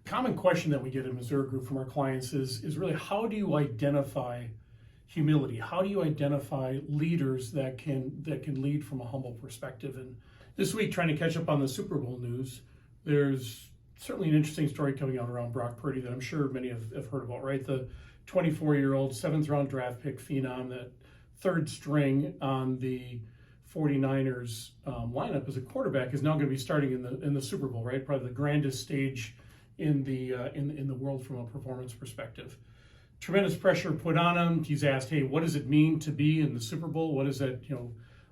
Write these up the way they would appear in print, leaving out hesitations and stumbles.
Common question that we get at Misura Group from our clients is really, how do you identify humility? How do you identify leaders that can lead from a humble perspective? And this week, trying to catch up on the Super Bowl news, there's certainly an interesting story coming out around Brock Purdy that I'm sure many have heard about, right? The 24-year-old, 7th round draft pick phenom, that third string on the 49ers lineup as a quarterback, is now going to be starting in the Super Bowl, right? Probably the grandest stage in the world from a performance perspective. Tremendous pressure put on him. He's asked, "Hey, what does it mean to be in the Super Bowl? What does that,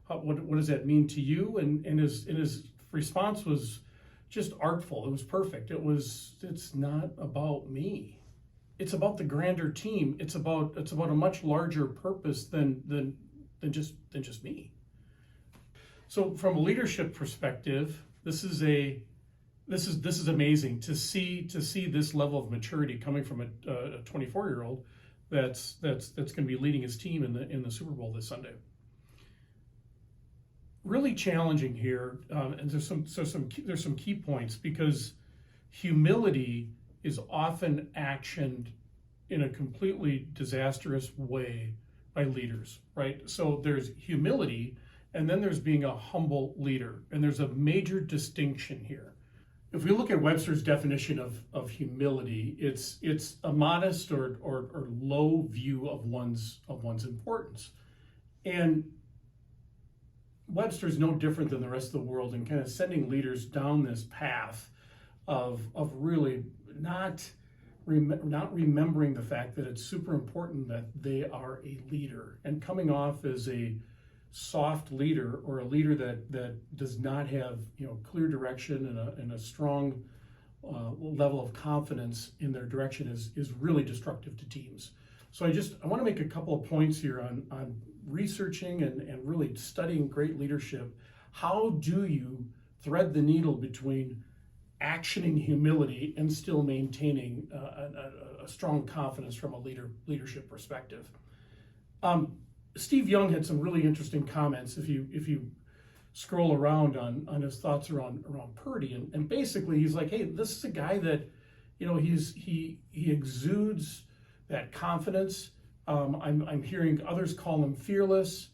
what does that mean to you?" And his response was just artful. It was perfect. It's not about me. It's about the grander team. It's about a much larger purpose than just me. So from a leadership perspective, this is amazing to see this level of maturity coming from a 24-year-old that's going to be leading his team in the Super Bowl this Sunday. Really challenging here, and there's some key points, because humility is often actioned in a completely disastrous way by leaders, right? So there's humility, and then there's being a humble leader, and there's a major distinction here. If we look at Webster's definition of humility, it's a modest or low view of one's importance. And Webster's no different than the rest of the world in kind of sending leaders down this path of really not remembering the fact that it's super important that they are a leader, and coming off as a soft leader, or a leader that does not have clear direction and a strong level of confidence in their direction is really destructive to teams. So I want to make a couple of points here on researching and really studying great leadership. How do you thread the needle between actioning humility and still maintaining a strong confidence from a leadership perspective? Steve Young had some really interesting comments if you scroll around on his thoughts around Purdy, and basically he's like, hey, this is a guy that he exudes that confidence. I'm hearing others call him fearless,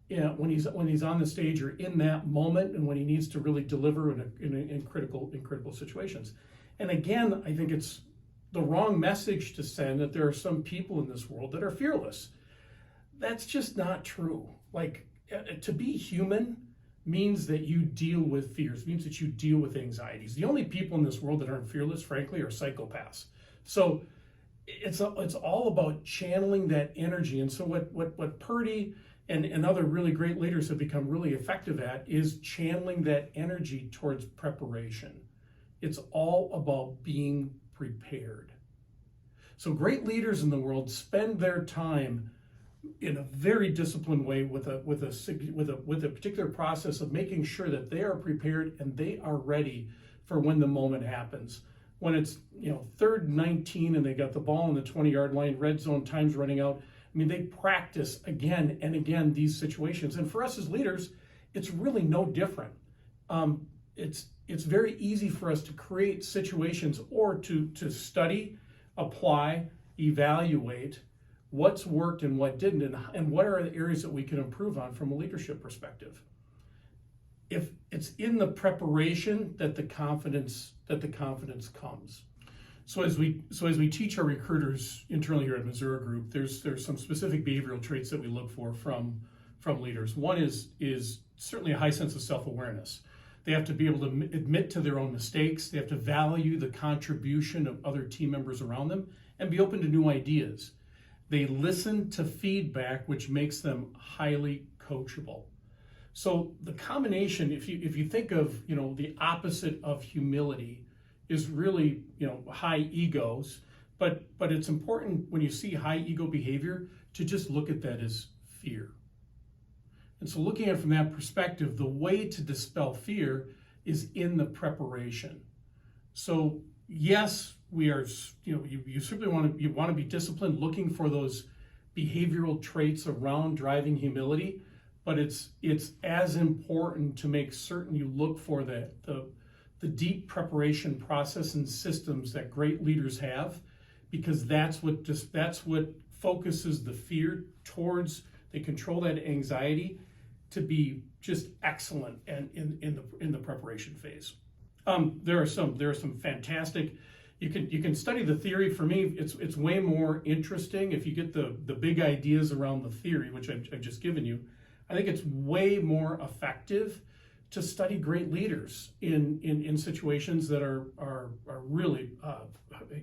when he's on the stage or in that moment, and when he needs to really deliver in critical situations. And again, I think it's the wrong message to send that there are some people in this world that are fearless. That's just not true. Like, to be human means that you deal with fears, means that you deal with anxieties. The only people in this world that aren't fearless, frankly, are psychopaths. So it's all about channeling that energy. And so what Purdy and other really great leaders have become really effective at is channeling that energy towards preparation. It's all about being prepared. So great leaders in the world spend their time in a very disciplined way with a particular process of making sure that they are prepared and they are ready for when the moment happens. When it's 3rd and 19 and they got the ball on the 20-yard line, red zone, time's running out. I mean, they practice again and again these situations. And for us as leaders, it's really no different. It's very easy for us to create situations or to study, apply, evaluate what's worked and what didn't, and what are the areas that we can improve on from a leadership perspective. If it's in the preparation that the confidence comes. So as we teach our recruiters internally here at Misura Group, there's some specific behavioral traits that we look for from leaders. One is certainly a high sense of self-awareness. They have to be able to admit to their own mistakes. They have to value the contribution of other team members around them and be open to new ideas. They listen to feedback, which makes them highly coachable. So the combination, if you think of the opposite of humility, is really high egos. But it's important when you see high ego behavior to just look at that as fear. And so looking at it from that perspective, the way to dispel fear is in the preparation. So yes, we are, you simply want to be disciplined, looking for those behavioral traits around driving humility, but it's as important to make certain you look for the the deep preparation process and systems that great leaders have, because that's what focuses the fear towards, they control that anxiety to be just excellent and in the preparation phase. There are some fantastic. You can study the theory. For me, it's way more interesting if you get the big ideas around the theory, which I've just given you. I think it's way more effective to study great leaders in situations that are really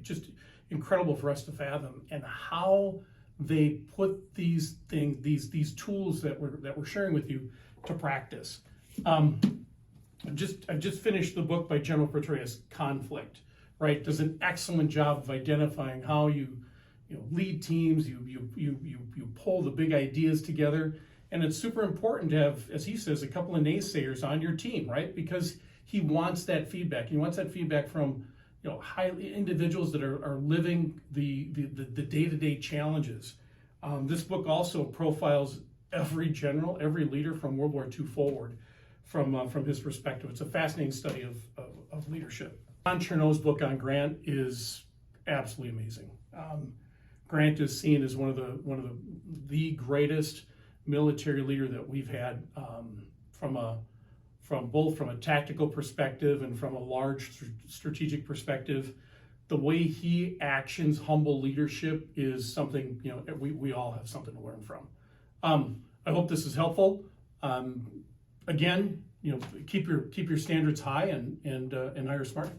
just incredible for us to fathom, and how they put these tools that we're sharing with you to practice. I've just finished the book by General Petraeus, Conflict. Right, does an excellent job of identifying how you lead teams, you pull the big ideas together, and it's super important to have, as he says, a couple of naysayers on your team, right? Because he wants that feedback. He wants that feedback from highly individuals that are living the day-to-day challenges. This book also profiles every general, every leader from World War II forward, from his perspective. It's a fascinating study of leadership. John Cherneau's book on Grant is absolutely amazing. Grant is seen as one of the greatest military leader that we've had, from both a tactical perspective and from a large strategic perspective. The way he actions humble leadership is something we all have something to learn from. I hope this is helpful. Again, keep your standards high and hire smart.